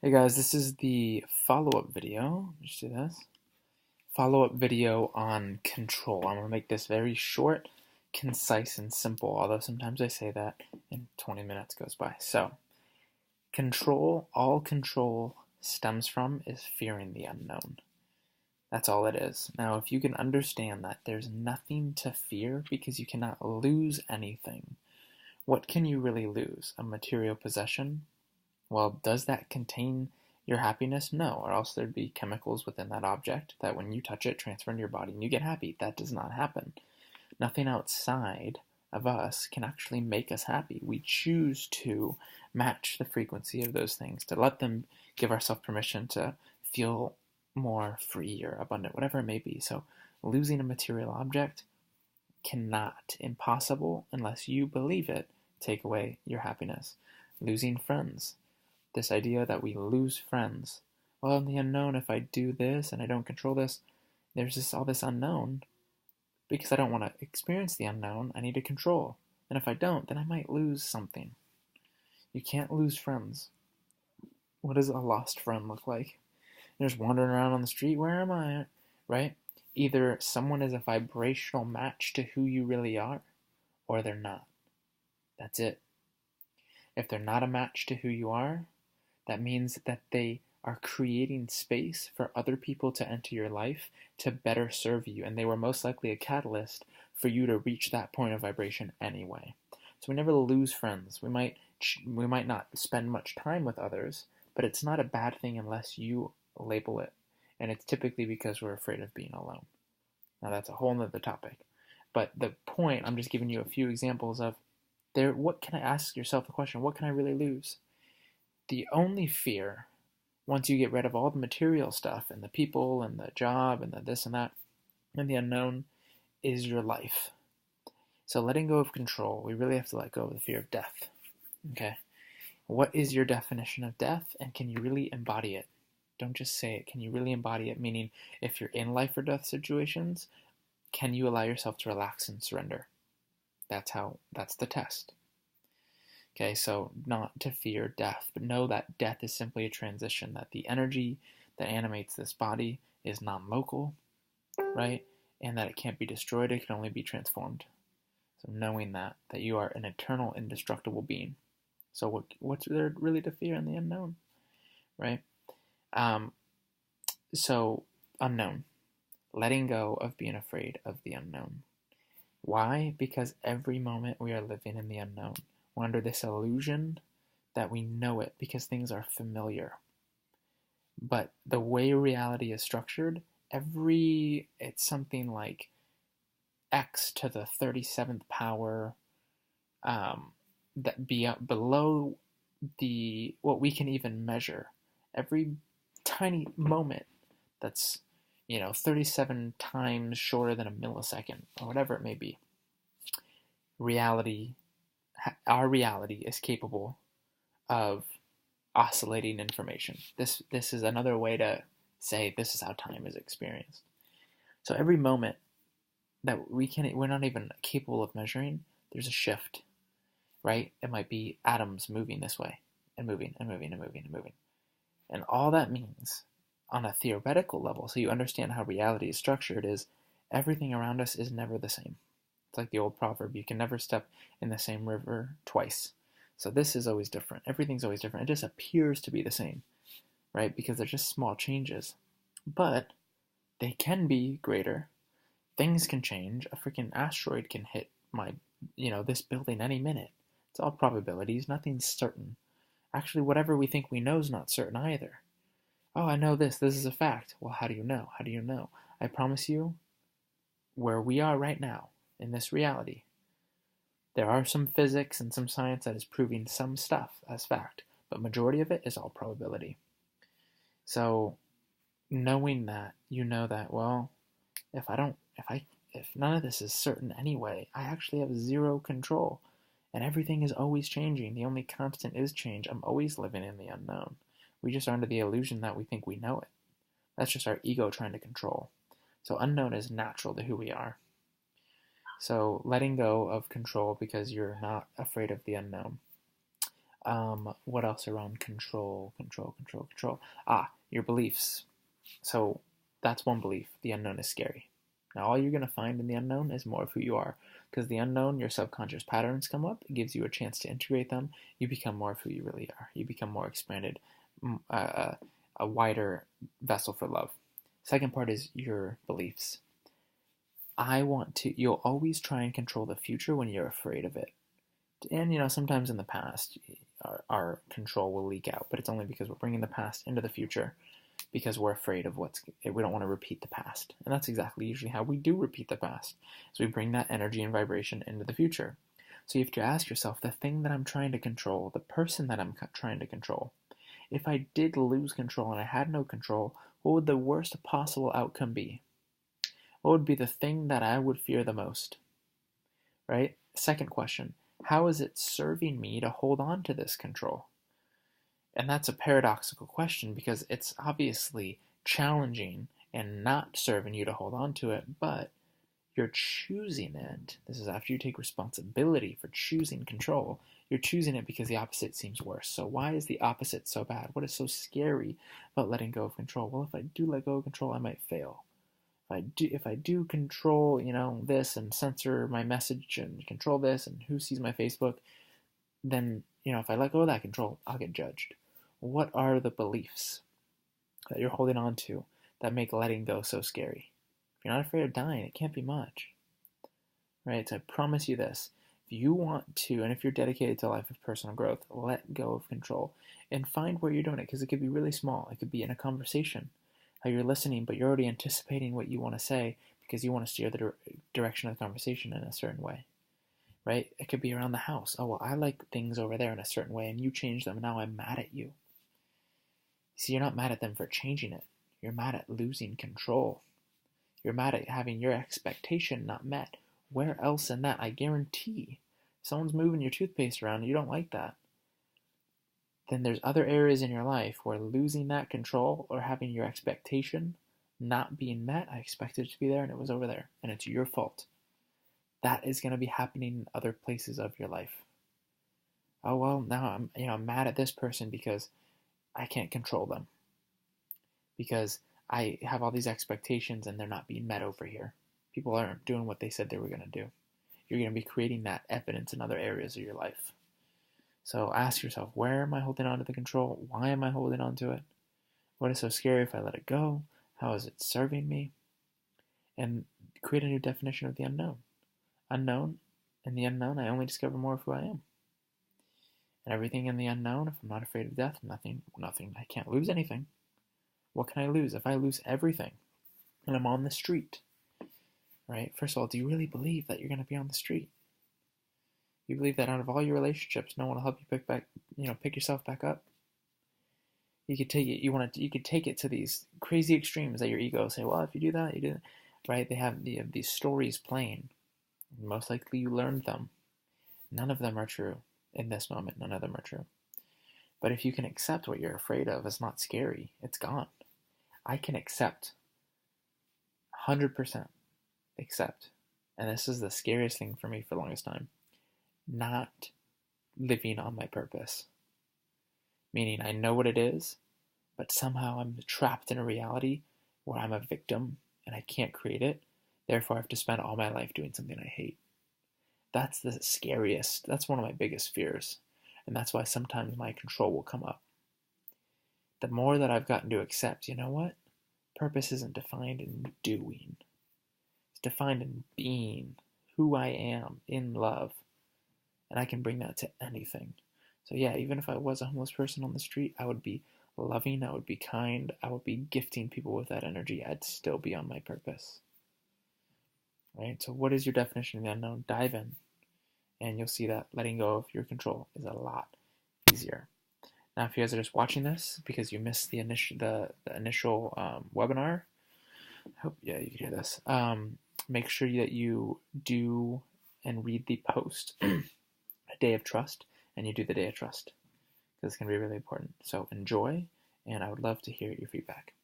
Hey guys, this is the follow-up video. Let's do this. Follow-up video on control. I'm going to make this very short, concise, and simple, although sometimes I say that and 20 minutes goes by. So, all control stems from is fearing the unknown. That's all it is. Now, if you can understand that there's nothing to fear because you cannot lose anything, what can you really lose? A material possession? Well, does that contain your happiness? No, or else there'd be chemicals within that object that when you touch it transfer into your body and you get happy. That does not happen. Nothing outside of us can actually make us happy. We choose to match the frequency of those things, to let them give ourselves permission to feel more free or abundant, whatever it may be. So losing a material object cannot, impossible, unless you believe it, take away your happiness. Losing friends, this idea that we lose friends. Well, in the unknown, if I do this and I don't control this, there's all this unknown. Because I don't want to experience the unknown, I need to control. And if I don't, then I might lose something. You can't lose friends. What does a lost friend look like? You're just wandering around on the street, where am I? Right? Either someone is a vibrational match to who you really are, or they're not. That's it. If they're not a match to who you are, that means that they are creating space for other people to enter your life to better serve you, and they were most likely a catalyst for you to reach that point of vibration anyway. So we never lose friends. We might not spend much time with others, but it's not a bad thing unless you label it, and it's typically because we're afraid of being alone. Now that's a whole nother topic, but the point, I'm just giving you a few examples of what can I ask yourself the question, what can I really lose? The only fear, once you get rid of all the material stuff and the people and the job and the this and that and the unknown, is your life. So letting go of control, we really have to let go of the fear of death. Okay? What is your definition of death, and can you really embody it? Don't just say it. Can you really embody it? Meaning, if you're in life or death situations, can you allow yourself to relax and surrender? That's the test. Okay, so not to fear death, but know that death is simply a transition, that the energy that animates this body is non-local, right? And that it can't be destroyed, it can only be transformed. So knowing that you are an eternal, indestructible being. So what's there really to fear in the unknown, right? So unknown, letting go of being afraid of the unknown. Why? Because every moment we are living in the unknown. We're under this illusion that we know it because things are familiar. But the way reality is structured, it's something like x to the 37th power, that below what we can even measure. Every tiny moment that's 37 times shorter than a millisecond, or whatever it may be. Our reality is capable of oscillating information. This is another way to say this is how time is experienced. So every moment that we're not even capable of measuring, there's a shift, right? It might be atoms moving this way and moving and moving and moving and moving. And all that means on a theoretical level, so you understand how reality is structured, is everything around us is never the same. It's like the old proverb, you can never step in the same river twice. So this is always different. Everything's always different. It just appears to be the same, right? Because they're just small changes. But they can be greater. Things can change. A freaking asteroid can hit this building any minute. It's all probabilities. Nothing's certain. Actually, whatever we think we know is not certain either. Oh, I know this. This is a fact. Well, how do you know? How do you know? I promise you, where we are right now, in this reality, there are some physics and some science that is proving some stuff as fact, but majority of it is all probability. So knowing that, you know that, well, if none of this is certain anyway, I actually have zero control, and everything is always changing. The only constant is change. I'm always living in the unknown. We just are under the illusion that we think we know it. That's just our ego trying to control. So unknown is natural to who we are. So letting go of control because you're not afraid of the unknown. What else around control, control, control, control? Your beliefs. So that's one belief. The unknown is scary. Now, all you're going to find in the unknown is more of who you are. Because the unknown, your subconscious patterns come up. It gives you a chance to integrate them. You become more of who you really are. You become more expanded, a wider vessel for love. Second part is your beliefs. You'll always try and control the future when you're afraid of it. And, sometimes in the past, our control will leak out, but it's only because we're bringing the past into the future because we're afraid of we don't want to repeat the past. And that's exactly usually how we do repeat the past. So we bring that energy and vibration into the future. So you have to ask yourself, the thing that I'm trying to control, the person that I'm trying to control, if I did lose control and I had no control, what would the worst possible outcome be? What would be the thing that I would fear the most? Right? Second question, how is it serving me to hold on to this control? And that's a paradoxical question because it's obviously challenging and not serving you to hold on to it, but you're choosing it. This is after you take responsibility for choosing control. You're choosing it because the opposite seems worse. So why is the opposite so bad? What is so about letting go of control? Well, if I do let go of control, I might fail. If I do control, this and censor my message and control this and who sees my Facebook, then, if I let go of that control, I'll get judged. What are the beliefs that you're holding on to that make letting go so scary? If you're not afraid of dying, it can't be much. Right? So I promise you this. If you want to, and if you're dedicated to a life of personal growth, let go of control and find where you're doing it, because it could be really small. It could be in a conversation, how you're listening, but you're already anticipating what you want to say because you want to steer the direction of the conversation in a certain way. Right? It could be around the house. Oh, well, I like things over there in a certain way, and you change them, and now I'm mad at you. See, you're not mad at them for changing it. You're mad at losing control. You're mad at having your expectation not met. Where else in that? I guarantee someone's moving your toothpaste around and you don't like that. Then there's other areas in your life where losing that control or having your expectation not being met, I expected it to be there and it was over there, and it's your fault. That is going to be happening in other places of your life. Oh, well, now I'm mad at this person because I can't control them. Because I have all these expectations and they're not being met over here. People aren't doing what they said they were going to do. You're going to be creating that evidence in other areas of your life. So ask yourself, where am I holding on to the control? Why am I holding on to it? What is so scary if I let it go? How is it serving me? And create a new definition of the unknown. Unknown, in the unknown, I only discover more of who I am. And everything in the unknown, if I'm not afraid of death, nothing, I can't lose anything. What can I lose? If I lose everything and I'm on the street, right? First of all, do you really believe that you're going to be on the street? You believe that out of all your relationships, no one will help you pick yourself back up? You could take it, you could take it to these crazy extremes that your ego will say, well, if you do that, you do that, right? They have these stories playing. Most likely you learned them. None of them are true in this moment. None of them are true. But if you can accept what you're afraid of, it's not scary. It's gone. I can accept 100% accept. And this is the scariest thing for me for the longest time. Not living on my purpose. Meaning I know what it is, but somehow I'm trapped in a reality where I'm a victim and I can't create it. Therefore, I have to spend all my life doing something I hate. That's the scariest. That's one of my biggest fears. And that's why sometimes my control will come up. The more that I've gotten to accept, you know what? Purpose isn't defined in doing. It's defined in being who I am in love. And I can bring that to anything. So yeah, even if I was a homeless person on the street, I would be loving, I would be kind, I would be gifting people with that energy. I'd still be on my purpose. Right? So what is your definition of the unknown? Dive in. And you'll see that letting go of your control is a lot easier. Now, if you guys are just watching this because you missed the initial webinar, I hope you can hear this. Make sure that you do and read the post, A Day of Trust, and you do the Day of Trust because it's going to be really important. So enjoy, and I would love to hear your feedback.